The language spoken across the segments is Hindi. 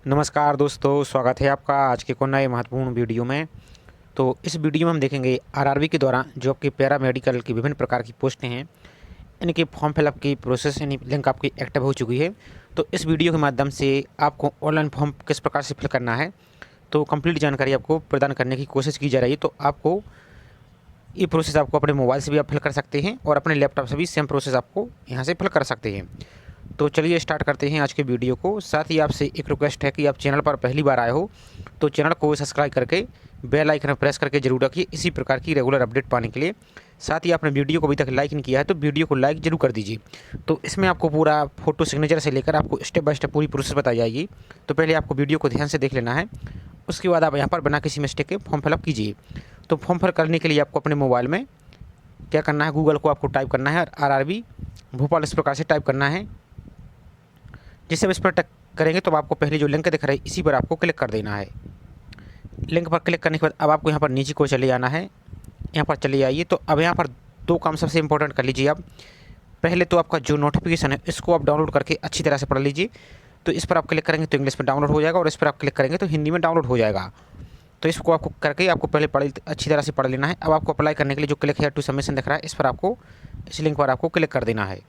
नमस्कार दोस्तों, स्वागत है आपका आज के को नए महत्वपूर्ण वीडियो में। तो इस वीडियो में हम देखेंगे आरआरबी के द्वारा जो आपकी पैरा मेडिकल की विभिन्न प्रकार की पोस्टें हैं, इनके फॉर्म फिलअप की प्रोसेस यानी लिंक आपकी एक्टिव हो चुकी है। तो इस वीडियो के माध्यम से आपको ऑनलाइन फॉर्म किस प्रकार से फिल करना है तो कंप्लीट जानकारी आपको प्रदान करने की कोशिश की जा रही है। तो आपको ये प्रोसेस आपको अपने मोबाइल से भी आप फिल कर सकते हैं और अपने लैपटॉप से भी सेम प्रोसेस आपको यहाँ से फिल कर सकते हैं। तो चलिए स्टार्ट करते हैं आज के वीडियो को। साथ ही आपसे एक रिक्वेस्ट है कि आप चैनल पर पहली बार आए हो तो चैनल को सब्सक्राइब करके बेल आइकन प्रेस करके जरूर रखिए इसी प्रकार की रेगुलर अपडेट पाने के लिए। साथ ही आपने वीडियो को अभी तक लाइक नहीं किया है तो वीडियो को लाइक जरूर कर दीजिए। तो इसमें आपको पूरा फोटो सिग्नेचर से लेकर आपको स्टेप बाय स्टेप पूरी प्रोसेस बताई जाएगी। तो पहले आपको वीडियो को ध्यान से देख लेना है, उसके बाद आप यहाँ पर बिना किसी मिस्टेक के फॉर्म फिलअप कीजिए। तो फॉर्म फिल करने के लिए आपको अपने मोबाइल में क्या करना है, गूगल को आपको टाइप करना है आरआरबी भोपाल इस प्रकार से टाइप करना है। जिससे आप इस पर टक करेंगे तो आपको पहले जो लिंक दिख रहा है इसी पर आपको क्लिक कर देना है। लिंक पर क्लिक करने के बाद अब आपको यहाँ पर नीचे को चले जाना है, यहाँ पर चले आइए। तो अब यहाँ पर दो काम सबसे इंपॉर्टेंट कर लीजिए आप। पहले तो आपका जो नोटिफिकेशन है इसको आप डाउनलोड करके अच्छी तरह से पढ़ लीजिए। तो इस पर आप क्लिक करेंगे तो इंग्लिश में डाउनलोड हो जाएगा और इस पर आप क्लिक करेंगे तो हिंदी में डाउनलोड हो जाएगा। तो इसको आपको करके आपको पहले अच्छी तरह से पढ़ लेना है। अब आपको अप्लाई करने के लिए जो क्लिक है टू सबमिशन दिख रहा है इस पर आपको इस लिंक पर आपको क्लिक कर देना है।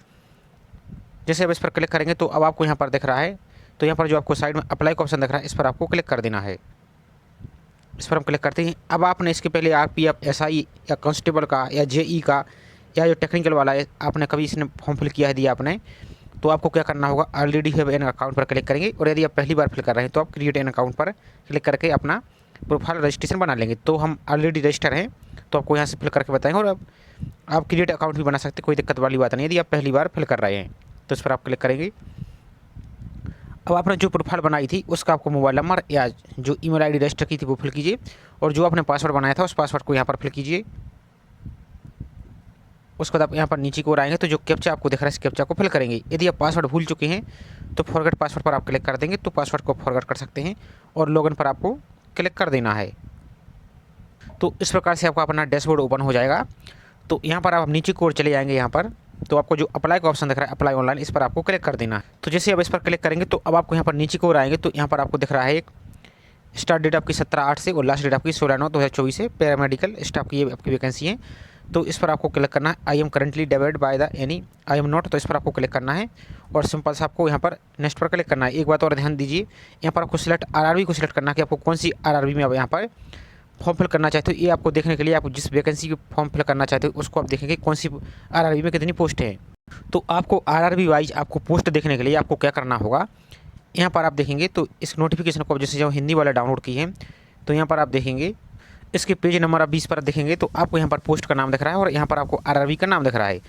जैसे अब इस पर क्लिक करेंगे तो अब आपको यहाँ पर दिख रहा है, तो यहाँ पर जो आपको साइड में अप्लाई का ऑप्शन दिख रहा है इस पर आपको क्लिक कर देना है। इस पर हम क्लिक करते हैं। अब आपने इसके पहले आरपीएफ, एसआई या कांस्टेबल का या जेई का या जो टेक्निकल वाला है आपने कभी इसने फॉर्म फिल किया है दिया आपने, तो आपको क्या करना होगा, ऑलरेडी हैव एन अकाउंट पर क्लिक करेंगे और यदि आप पहली बार फिल कर रहे हैं तो आप क्रिएट एन अकाउंट पर क्लिक करके अपना प्रोफाइल रजिस्ट्रेशन बना लेंगे। तो हम ऑलरेडी रजिस्टर हैं तो आपको यहाँ से फिल करके बताएंगे और अब आप क्रिएट अकाउंट भी बना सकते हैं, कोई दिक्कत वाली बात नहीं यदि आप पहली बार फिल कर रहे हैं तो इस पर आप क्लिक करेंगे। अब आपने जो प्रोफाइल बनाई थी उसका आपको मोबाइल नंबर या जो ईमेल आईडी रजिस्टर की थी वो फिल कीजिए और जो आपने पासवर्ड बनाया था उस पासवर्ड को यहाँ पर फिल कीजिए। उसके बाद आप यहाँ पर नीचे की ओर आएंगे तो जो कैप्चा आपको दिख रहा है इस कैप्चा को फिल करेंगे। यदि आप पासवर्ड भूल चुके हैं तो फॉरगेट पासवर्ड पर आप क्लिक कर देंगे तो पासवर्ड को फॉरगेट कर सकते हैं और लॉगिन पर आपको क्लिक कर देना है। तो इस प्रकार से आपका अपना डैशबोर्ड ओपन हो जाएगा। तो यहाँ पर आप नीचे की ओर चले जाएंगे, यहाँ पर तो आपको जो अप्लाई का ऑप्शन दिख रहा है अप्लाई ऑनलाइन इस पर आपको क्लिक कर देना है। तो जैसे अब इस पर क्लिक करेंगे तो अब आपको यहाँ पर नीचे की ओर आएंगे तो यहाँ पर आपको दिख रहा है एक स्टार्ट डेट आपकी 17/8 से और लास्ट डेट आपकी 16/9/2024 से पैरामेडिकल स्टाफ की ये आपकी वैकेंसी है। तो इस पर आपको क्लिक करना है। I am currently divide by the any I am not, तो इस पर आपको क्लिक करना है और सिंपल से आपको यहाँ पर नेक्स्ट पर क्लिक करना है। एक बात और ध्यान दीजिए, यहाँ पर आपको सिलेक्ट आरआरबी को सिलेक्ट करना है कि आपको कौन सी आरआरबी में आप यहाँ पर फॉर्म फिल करना चाहते हो। ये आपको देखने के लिए आप जिस वैकेंसी की फॉर्म फिल करना चाहते हो उसको आप देखेंगे कौन सी आरआरबी में कितनी पोस्ट है। तो आपको आरआरबी वाइज आपको पोस्ट देखने के लिए आपको क्या करना होगा, यहाँ पर आप देखेंगे तो इस नोटिफिकेशन को जैसे जो हिंदी वाला डाउनलोड की है तो यहाँ पर आप देखेंगे इसके पेज नंबर आप 20 पर देखेंगे तो आपको यहाँ पर पोस्ट का नाम दिख रहा है और यहाँ पर आपको आरआरबी का नाम दिख रहा है।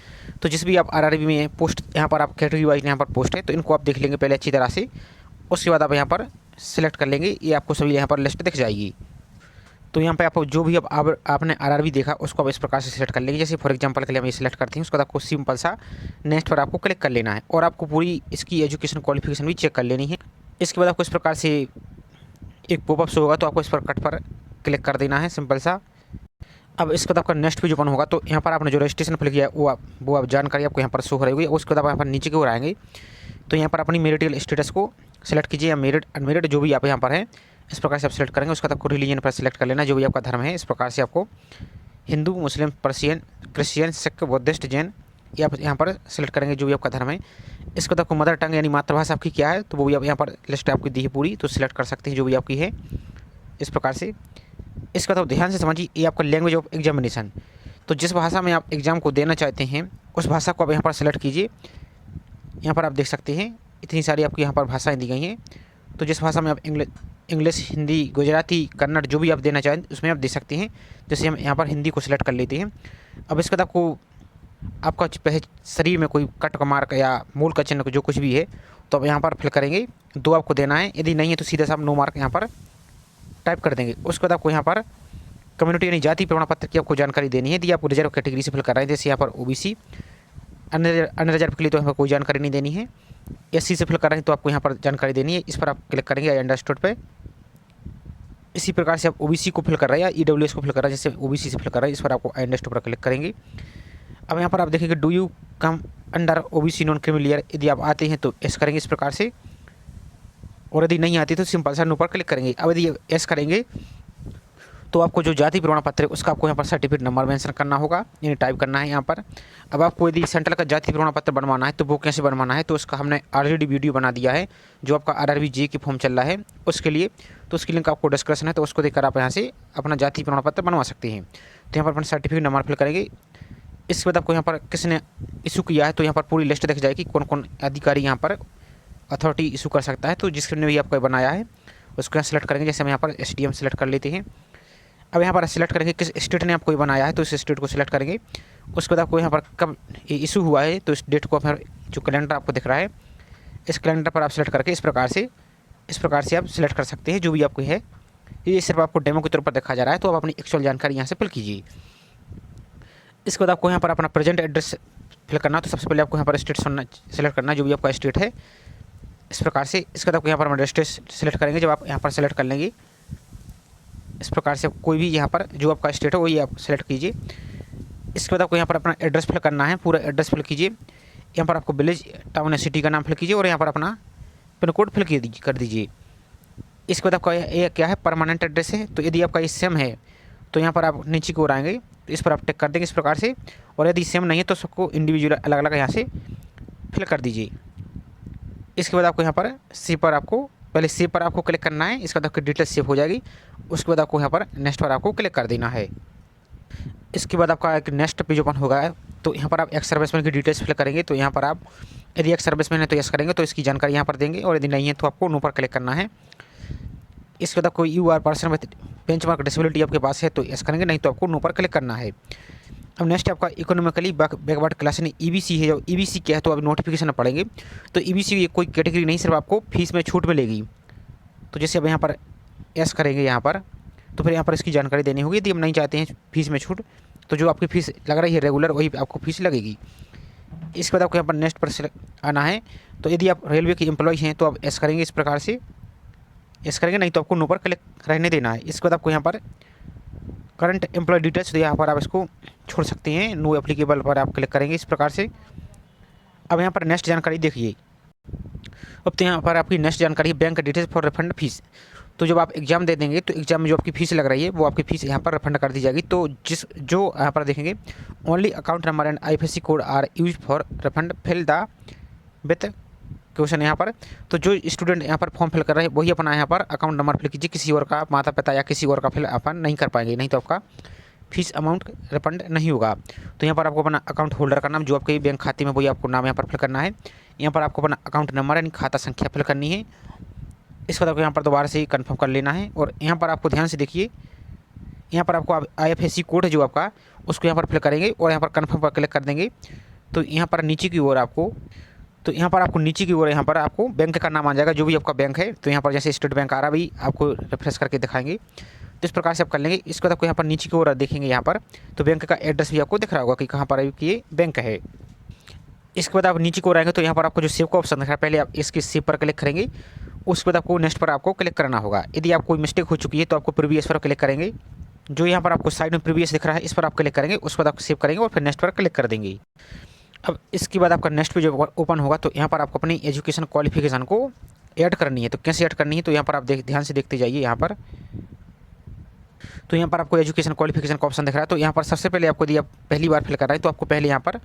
तो जिस भी आप आरआरबी में पोस्ट यहाँ पर आप कैटेगरी वाइज यहाँ पर पोस्ट है तो इनको आप देख लेंगे पहले अच्छी तरह से। उसके बाद आप यहाँ पर सिलेक्ट कर लेंगे, ये आपको सभी यहाँ पर लिस्ट दिख जाएगी। तो यहाँ पे आपको जो भी आपने आरआरबी देखा उसको आप इस प्रकार से सिलेक्ट कर लेंगे। जैसे फॉर एग्जांपल के लिए हम ये सिलेक्ट करते हैं, उसके बाद आपको सिंपल सा नेक्स्ट पर आपको क्लिक कर लेना है और आपको पूरी इसकी एजुकेशन क्वालिफिकेशन भी चेक कर लेनी है। इसके बाद आपको इस प्रकार से एक पॉपअप शो होगा तो आपको इस पर कट पर क्लिक कर देना है सिंपल सा। अब इसके बाद आपका नेक्स्ट पेज ओपन होगा तो यहाँ पर आपने जो रजिस्ट्रेशन फिल किया है वो आप जानकारी आपको यहाँ पर शो हो रही होगी। उसके बाद आप यहाँ पर नीचे की ओर आएंगे तो यहाँ पर अपनी मैरिटल स्टेटस को सिलेक्ट कीजिए या मेरिड अनमेरिड जो भी आप यहाँ पर हैं इस प्रकार से आप सिलेक्ट करेंगे। उसके बाद आपको रिलीजन पर सिलेक्ट कर लेना जो भी आपका धर्म है। इस प्रकार से आपको Hindu, Muslim, Persian, Christian, Sikh, Buddhist, Jain ये आप यहाँ पर सिलेक्ट करेंगे जो भी आपका धर्म है। इसके बाद आपको मदर टंग यानी मातृभाषा आपकी क्या है तो वो भी आप यहाँ पर लिस्ट आपकी दी है पूरी, तो सिलेक्ट कर सकते हैं जो भी आपकी है इस प्रकार से। इसका तो ध्यान से समझिए, ये आपका लैंग्वेज ऑफ एग्जामिनेशन, तो जिस भाषा में आप एग्ज़ाम को देना चाहते हैं उस भाषा को आप यहाँ पर सेलेक्ट कीजिए। यहाँ पर आप देख सकते हैं इतनी सारी आपकी यहाँ पर भाषाएं दी गई हैं, तो जिस भाषा में आप इंग्लिश, हिंदी, गुजराती, कन्नड़ जो भी आप देना चाहें उसमें आप दे सकते हैं। जैसे हम यहाँ पर हिंदी को सिलेक्ट कर लेते हैं। अब इसके बाद आपको आपका शरीर में कोई कट का मार्क या मूल का चिन्ह जो कुछ भी है तो आप यहाँ पर फिल करेंगे, 2 आपको देना है। यदि नहीं है तो सीधा सा आप नो मार्क यहाँ पर टाइप कर देंगे। उसके बाद आपको यहाँ पर कम्युनिटी यानी जाति प्रमाण पत्र की आपको जानकारी देनी है। यदि आप रिजर्व कैटेगरी से फिल कर रहे हैं जैसे यहाँ पर ओबीसी, अनरिजर्व के लिए तो यहाँ पर कोई जानकारी नहीं देनी है। एससी से फिल कर रहे हैं तो आपको यहाँ पर जानकारी देनी है, इस पर आप क्लिक करेंगे आई अंडरस्टूड पे। इसी प्रकार से आप ओबीसी को फिल कर रहे हैं या ईडब्ल्यूएस को फिल कर रहे हैं जैसे ओबीसी से फिल कर रहे हैं, इस पर आपको आई अंडरस्टूड पर क्लिक करेंगे। अब यहाँ पर आप देखेंगे do you come under OBC non criminal year, यदि आप आते हैं तो एस करेंगे इस प्रकार से। और यदि नहीं आती तो सिंपल सा नो पर क्लिक करेंगे। अब यदि यस करेंगे तो आपको जो जाति प्रमाण पत्र है उसका आपको यहाँ पर सर्टिफिकेट नंबर मेंशन करना होगा, यानी टाइप करना है यहाँ पर। अब आपको यदि सेंट्रल का जाति प्रमाण पत्र बनवाना है तो वो कैसे बनवाना है, तो उसका हमने ऑलरेडी वीडियो बना दिया है, जो आपका RRB जी की फॉर्म चल रहा है उसके लिए, तो उसकी लिंक आपको डिस्क्रिप्शन है, तो उसको देखकर आप यहाँ से अपना जाति प्रमाण पत्र बनवा सकते हैं। तो यहाँ पर अपना सर्टिफिकेट नंबर फिल करेंगे। इसके बाद आपको यहाँ पर किसने इशू किया है तो यहाँ पर पूरी लिस्ट दिख जाएगी, कौन कौन अधिकारी यहाँ पर अथॉरिटी इशू कर सकता है। तो जिसने भी आपको बनाया है उसको यहाँ सेलेक्ट करेंगे। जैसे हम यहाँ पर SDM सेलेक्ट कर लेते हैं। अब यहाँ पर सेलेक्ट करेंगे किस स्टेट ने आपको ये बनाया है, तो इस स्टेट को सिलेक्ट करेंगे। उसके बाद आपको यहाँ पर कब ये इशू हुआ है तो इस डेट को फिर जो कैलेंडर आपको दिख रहा है इस कैलेंडर पर आप सेलेक्ट करके इस प्रकार से आप सिलेक्ट कर सकते हैं जो भी आपको है। ये सिर्फ आपको डेमो के तौर पर दिखा जा रहा है, तो आप अपनी एक्चुअल जानकारी यहाँ से फिल कीजिए। इसके बाद आपको यहाँ पर अपना प्रेजेंट एड्रेस फिल करना, तो सबसे पहले आपको यहाँ पर स्टेट सेलेक्ट करना जो भी आपका स्टेट है इस प्रकार से। इसके बाद आपको यहाँ पर स्टेट सेलेक्ट करेंगे। जब आप यहाँ पर सेलेक्ट कर लेंगे इस प्रकार से कोई भी यहाँ पर जो आपका स्टेट है वही आप सेलेक्ट कीजिए। इसके बाद आपको यहाँ पर अपना एड्रेस फिल करना है, पूरा एड्रेस फिल कीजिए। यहाँ पर आपको विलेज, टाउन या सिटी का नाम फिल कीजिए और यहाँ पर अपना पिन कोड फिल कर दीजिए। इसके बाद आपका ये क्या है, परमानेंट एड्रेस है। तो यदि आपका ये सेम है तो यहाँ पर आप नीचे की ओर आएंगे तो इस पर आप टिक कर देंगे इस प्रकार से, और यदि सेम नहीं है तो सबको इंडिविजुअल अलग अलग यहाँ से फिल कर दीजिए। इसके बाद आपको यहाँ पर सी पर आपको पहले सेव पर आपको क्लिक करना है। इसके बाद आपकी डिटेल सेव हो जाएगी। उसके बाद आपको यहाँ पर नेक्स्ट पर आपको क्लिक कर देना है। इसके बाद आपका एक नेक्स्ट पेज ओपन होगा, तो यहाँ पर आप एक्स सर्विसमैन की डिटेल्स फिल करेंगे। तो यहाँ पर आप यदि एक्स सर्विसमैन है तो यस करेंगे, तो इसकी जानकारी यहाँ पर देंगे, और यदि नहीं है तो आपको नो पर क्लिक करना है। इसके बाद आपको you are person with benchmark disability आपके पास है तो यस करेंगे, नहीं तो आपको नो पर क्लिक करना है। अब नेक्स्ट आपका इकोनॉमिकली बैकवर्ड क्लास यानी EBC है। जो EBC क्या है तो अब नोटिफिकेशन पढ़ेंगे। तो EBC ये कोई कैटेगरी नहीं, सिर्फ आपको फीस में छूट मिलेगी। तो जैसे अब यहाँ पर एस करेंगे यहाँ पर, तो फिर यहाँ पर इसकी जानकारी देनी होगी। यदि हम नहीं चाहते हैं फीस में छूट तो जो आपकी फ़ीस लग रही है रेगुलर वही आपको फीस लगेगी। इसके बाद आपको यहाँ पर नेक्स्ट पर आना है। तो यदि आप रेलवे के एम्प्लॉय हैं तो आप एस करेंगे इस प्रकार से, एस करेंगे, नहीं तो आपको नो पर क्लिक रहने देना है। इसके बाद आपको यहाँ पर करंट एम्प्लॉय डिटेल्स, तो यहाँ पर आप इसको छोड़ सकते हैं, नो एप्लीकेबल पर आप क्लिक करेंगे इस प्रकार से। अब यहाँ पर नेक्स्ट जानकारी देखिए। अब तो यहाँ पर आपकी नेक्स्ट जानकारी है bank details for refund fees. तो जब आप एग्जाम दे देंगे तो एग्जाम में जो आपकी फ़ीस लग रही है वो आपकी फ़ीस यहाँ पर रिफंड कर दी जाएगी। तो जो यहाँ पर देखेंगे only account number and IFSC code are use for refund fill the with question यहाँ पर। तो जो स्टूडेंट यहाँ पर फॉर्म फिल कर रहे हैं वही अपना यहाँ पर अकाउंट नंबर फिल कीजिए। किसी और का माता पिता या किसी और का फिल अपन नहीं कर पाएंगे, नहीं तो आपका फीस अमाउंट रिफंड नहीं होगा। तो यहाँ पर आपको अपना अकाउंट होल्डर का नाम जो आपके बैंक खाते में वही आपको नाम यहाँ पर फिल करना है। यहाँ पर आपको अपना अकाउंट नंबर यानी खाता संख्या फिल करनी है। इसके बाद आपको यहाँ पर दोबारा से कंफर्म कर लेना है। और यहाँ पर आपको ध्यान से देखिए, यहाँ पर आपको IFSC कोड है जो आपका उसको यहाँ पर फिल करेंगे और यहाँ पर कंफर्म पर क्लिक कर देंगे। तो यहाँ पर नीचे की ओर यहाँ पर आपको बैंक का नाम आ जाएगा जो भी आपका बैंक है। तो यहाँ पर जैसे स्टेट बैंक आ रहा भी आपको रिफ्रेश करके दिखाएंगे, तो इस प्रकार से आप कर लेंगे। इसके बाद आपको यहाँ पर नीचे की ओर देखेंगे यहाँ पर तो बैंक का एड्रेस भी आपको दिख रहा होगा कि कहाँ पर ये बैंक है। इसके बाद आप नीचे को आएंगे तो यहाँ पर आपको जो सेव का ऑप्शन दिख रहा है, पहले आप इसके सेव पर क्लिक करेंगे। उसके बाद आपको नेक्स्ट पर आपको क्लिक करना होगा। यदि आप कोई मिस्टेक हो चुकी है तो आपको प्रीवियस पर क्लिक करेंगे। जो यहाँ पर आपको साइड में प्रीवियस दिख रहा है इस पर आप क्लिक करेंगे। उसके बाद आप सेव करेंगे और फिर नेक्स्ट पर क्लिक कर देंगे। अब इसके बाद आपका नेक्स्ट पेज ओपन होगा। तो यहाँ पर आपको अपनी एजुकेशन क्वालिफिकेशन को ऐड करनी है। तो कैसे ऐड करनी है, तो यहाँ पर आप ध्यान से देखते जाइए। यहाँ पर तो यहाँ पर आपको एजुकेशन क्वालिफिकेशन का ऑप्शन दिख रहा है। तो यहाँ पर सबसे पहले आपको यदि आप पहली बार फिल कर रहे हैं तो आपको पहले यहाँ पर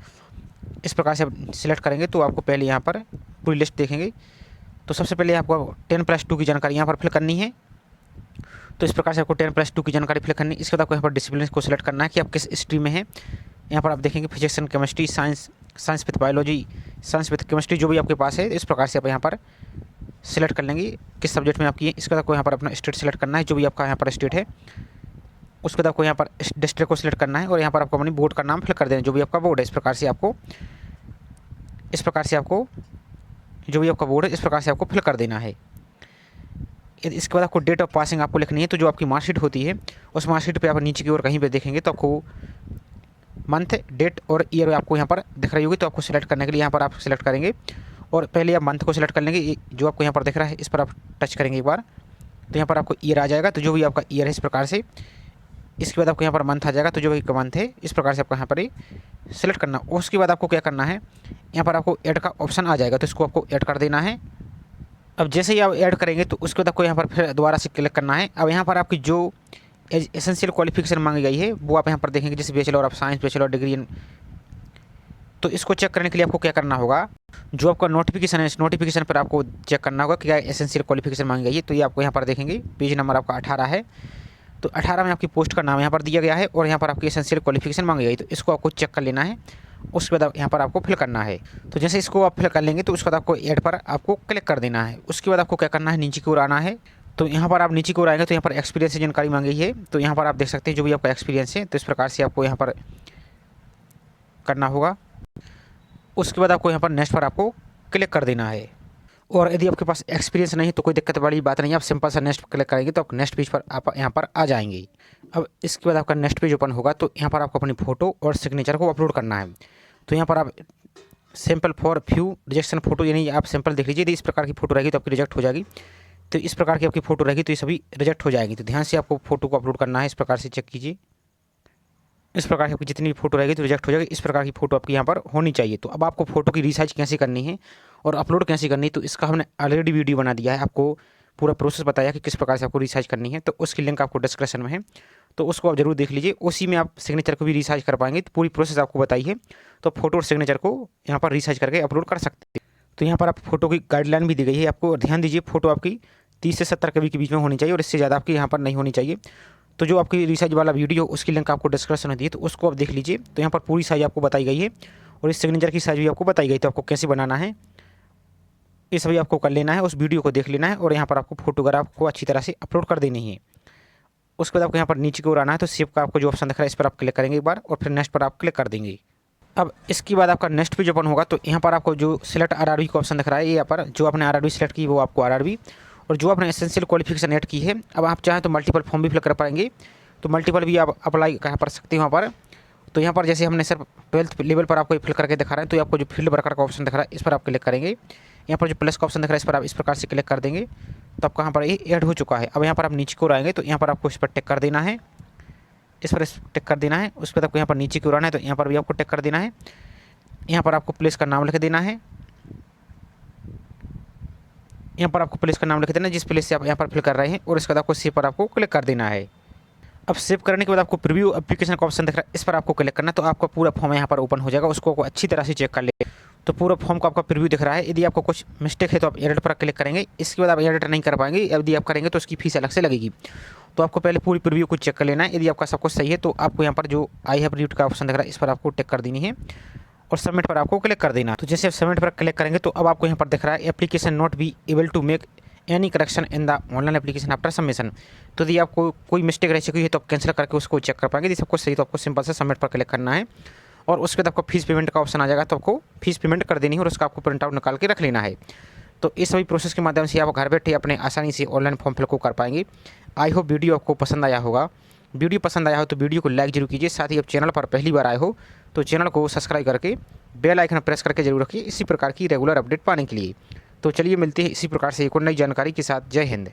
इस प्रकार से आप सिलेक्ट करेंगे। तो आपको पहले यहाँ पर पूरी लिस्ट देखेंगे। तो सबसे पहले आपको 10+2 की जानकारी यहाँ पर फिल करनी है। तो इस प्रकार से आपको 10+2 की जानकारी फिल करनी है। इसके बाद आपको यहाँ पर डिसिप्लिन को सिलेक्ट करना है कि आप किस स्ट्रीम में हैं। यहाँ पर आप देखेंगे physics and chemistry, science with biology, science with chemistry जो भी आपके पास है। इस प्रकार से आप यहाँ पर सिलेक्ट कर लेंगे किस सब्जेक्ट में आपकी है। इसके बाद आपको यहाँ पर अपना स्टेट सेलेक्ट करना है जो भी आपका यहाँ पर स्टेट है। उसके बाद आपको यहाँ पर डिस्ट्रिक्ट को सिलेक्ट करना है और यहाँ पर आपको अपनी बोर्ड का नाम फिल कर देना है जो भी आपका बोर्ड है। इस प्रकार से आपको जो भी आपका बोर्ड है इस प्रकार से आपको फिल कर देना है। इसके बाद आपको डेट ऑफ पासिंग आपको लिखनी है। तो जो आपकी मार्कशीट होती है उस मार्कशीट पे आप नीचे की ओर कहीं पे देखेंगे तो आपको मंथ, डेट और ईयर आपको यहाँ पर दिख रही होगी। तो आपको सिलेक्ट करने के लिए यहाँ पर आप सिलेक्ट करेंगे और पहले आप मंथ को सिलेक्ट कर लेंगे। जो आपको यहाँ पर दिख रहा है इस पर आप टच करेंगे एक बार, तो यहाँ पर आपको ईयर आ जाएगा। तो जो भी आपका ईयर है इस प्रकार से, इसके बाद आपको यहाँ पर मंथ आ जाएगा। तो जो भी मंथ है इस प्रकार से आपको यहाँ पर सेलेक्ट करना। उसके बाद आपको क्या करना है, यहाँ पर आपको ऐड का ऑप्शन आ जाएगा। तो इसको आपको ऐड कर देना है। अब जैसे ही आप ऐड करेंगे तो उसके बाद आपको यहाँ पर फिर दोबारा से क्लिक करना है। अब यहाँ पर आपकी जो एसेंशियल क्वालिफिकेशन मांगी गई है वो आप यहाँ पर देखेंगे, जैसे bachelor of science, bachelor degree in. तो इसको चेक करने के लिए आपको क्या करना होगा, जो आपका नोटिफिकेशन है इस नोटिफिकेशन पर आपको चेक करना होगा कि क्या एसेंशियल क्वालिफिकेशन मांगी गई है। तो ये आपको यहाँ पर देखेंगे पेज नंबर आपका 18 है। तो 18 में आपकी पोस्ट का नाम यहाँ पर दिया गया है और यहाँ पर आपकी एसेंशियल क्वालिफिकेशन मांगी गई। तो इसको आपको चेक कर लेना है, उसके बाद यहाँ पर आपको फिल करना है। तो जैसे इसको आप फिल कर लेंगे तो उसके बाद आपको ऐड पर आपको क्लिक कर देना है। उसके बाद आपको क्या करना है, नीचे की ओर आना है। तो यहाँ पर आप नीचे की ओर आएंगे तो यहाँ पर एक्सपीरियंस की जानकारी मांगी है। तो यहाँ पर आप देख सकते हैं जो भी आपका एक्सपीरियंस है, तो इस प्रकार से आपको यहाँ पर करना होगा। उसके बाद आपको यहाँ पर नेक्स्ट पर आपको क्लिक कर देना है। और यदि आपके पास एक्सपीरियंस नहीं तो कोई दिक्कत वाली बात नहीं है, आप सिंपल सा नेक्स्ट क्लिक करेंगे तो आप नेक्स्ट पेज पर आप यहाँ पर आ जाएंगे। अब इसके बाद आपका नेक्स्ट पेज ओपन होगा तो यहाँ पर आपको अपनी फ़ोटो और सिग्नेचर को अपलोड करना है। तो यहाँ पर आप sample for few rejection photo, यानी आप सैंपल देख लीजिए, यदि इस प्रकार की फ़ोटो रहेगी तो आपकी रिजेक्ट हो जाएगी। तो इस प्रकार की आपकी फ़ोटो रहेगी तो ये सभी रिजेक्ट हो जाएगी। तो ध्यान से आपको फ़ोटो को अपलोड करना है, इस प्रकार से चेक कीजिए। इस प्रकार की आपकी जितनी भी फोटो रहेगी तो रिजेक्ट हो जाएगी। इस प्रकार की फ़ोटो आपकी यहाँ पर होनी चाहिए। तो अब आपको फ़ोटो की रिसाइज कैसे करनी है और अपलोड कैसे करनी है, तो इसका हमने ऑलरेडी वीडियो बना दिया है, आपको पूरा प्रोसेस बताया कि किस प्रकार से आपको रिसाइज करनी है। तो उसकी लिंक आपको डिस्क्रिप्शन में है, तो उसको आप जरूर देख लीजिए। उसी में आप सिग्नेचर को भी रिसाइज कर पाएंगे। तो पूरी प्रोसेस आपको बताई है, तो फोटो और सिग्नेचर को यहाँ पर रिसाइज करके अपलोड कर सकते हैं। तो यहाँ पर आप फोटो की गाइडलाइन भी दी गई है आपको, ध्यान दीजिए। फोटो आपकी 30 से 70 कभी के बीच में होनी चाहिए और इससे ज़्यादा आपकी यहाँ पर नहीं होनी चाहिए। तो जो आपकी रिसाइज वाला वीडियो उसकी लिंक आपको डिस्क्रिप्शन में दी है, तो उसको आप देख लीजिए। तो यहाँ पर पूरी साइज आपको बताई गई है और इस सिग्नेचर की साइज भी आपको बताई गई, तो आपको कैसे बनाना है ये सभी आपको कर लेना है, उस वीडियो को देख लेना है और यहाँ पर आपको फोटोग्राफ को अच्छी तरह से अपलोड कर देनी है। उसके बाद आपको यहाँ पर नीचे की ओर आना है, तो सेव का आपको जो ऑप्शन दिख रहा है इस पर आप क्लिक करेंगे एक बार और फिर नेक्स्ट पर आप क्लिक कर देंगे। अब इसके बाद आपका नेक्स्ट पेज ओपन होगा तो यहाँ पर आपको जो सिलेक्ट आरआरबी का ऑप्शन दिख रहा है, यहाँ पर जो आपने आरआरबी सिलेक्ट की वो आपको आरआरबी, और जो आपने एसेंशियल क्वालिफिकेशन ऐड की है, अब आप चाहें तो मल्टीपल फॉर्म भी फिल कर पाएंगे। तो मल्टीपल भी आप अप्लाई कर सकते हैं वहाँ पर। तो यहाँ पर जैसे हमने सर 12th लेवल पर आपको फिल करके दिखा रहे हैं, तो आपको जो फील्ड वर्कर का ऑप्शन दिख रहा है इस पर आप क्लिक करेंगे। यहाँ पर जो प्लस का ऑप्शन दिख रहा है इस पर आप इस प्रकार से क्लिक कर देंगे तो आपका यहाँ पर ये ऐड हो चुका है। अब यहाँ पर आप नीचे को आएंगे तो यहाँ पर आपको इस पर टिक कर देना है, इस पर टिक कर देना है। उसके बाद आपको यहाँ पर नीचे की ओर आना है तो यहाँ पर भी आपको टिक कर देना है। यहाँ पर आपको प्लेस का नाम लिख देना है, यहाँ पर आपको प्लेस का नाम लिख देना है जिस प्लेस से आप यहाँ पर फिल कर रहे हैं, और इसके बाद आपको सेव पर आपको क्लिक कर देना है। अब सेव करने के बाद आपको प्रीव्यू एप्लीकेशन का ऑप्शन दिख रहा है, इस पर आपको क्लिक करना है। तो आपका पूरा फॉर्म यहाँ पर ओपन हो जाएगा, उसको अच्छी तरह से चेक कर ले। तो पूरा फॉर्म का आपका प्रीव्यू दिख रहा है। यदि आपको कुछ मिस्टेक है तो आप एडिट पर क्लिक करेंगे, इसके बाद आप एडिट नहीं कर पाएंगे। यदि आप करेंगे तो उसकी फीस अलग से लगेगी। तो आपको पहले पूरी प्रीव्यू को चेक कर लेना है। यदि आपका सब कुछ सही है तो आपको यहाँ पर जो आई हैव रीड का ऑप्शन दिख रहा है इस पर आपको टिक कर देनी है और सबमिट पर आपको क्लिक कर देना। तो जैसे आप सबमिट पर क्लिक करेंगे तो अब आपको यहाँ पर दिख रहा है application not be able to make any correction in the online application after submission. तो यदि आपको कोई मिस्टेक रह चुकी है तो आप कैंसिल करके उसको चेक कर पाएंगे। यदि सब कुछ सही तो आपको सिंपल से सबमिट पर क्लिक करना है और उसके बाद आपको फीस पेमेंट का ऑप्शन आ जाएगा, तो आपको फीस पेमेंट कर देनी है और उसका आपको प्रिंट आउट निकाल के रख लेना है। तो इस सभी प्रोसेस के माध्यम से आप घर बैठे अपने आसानी से ऑनलाइन फॉर्म फिल को कर पाएंगे। आई होप वीडियो आपको पसंद आया होगा। वीडियो पसंद आया हो तो वीडियो को लाइक जरूर कीजिए। साथ ही आप चैनल पर पहली बार आए हो तो चैनल को सब्सक्राइब करके बेल आइकन प्रेस करके जरूर रखिए इसी प्रकार की रेगुलर अपडेट पाने के लिए। तो चलिए मिलते हैं इसी प्रकार से एक और नई जानकारी के साथ। जय हिंद।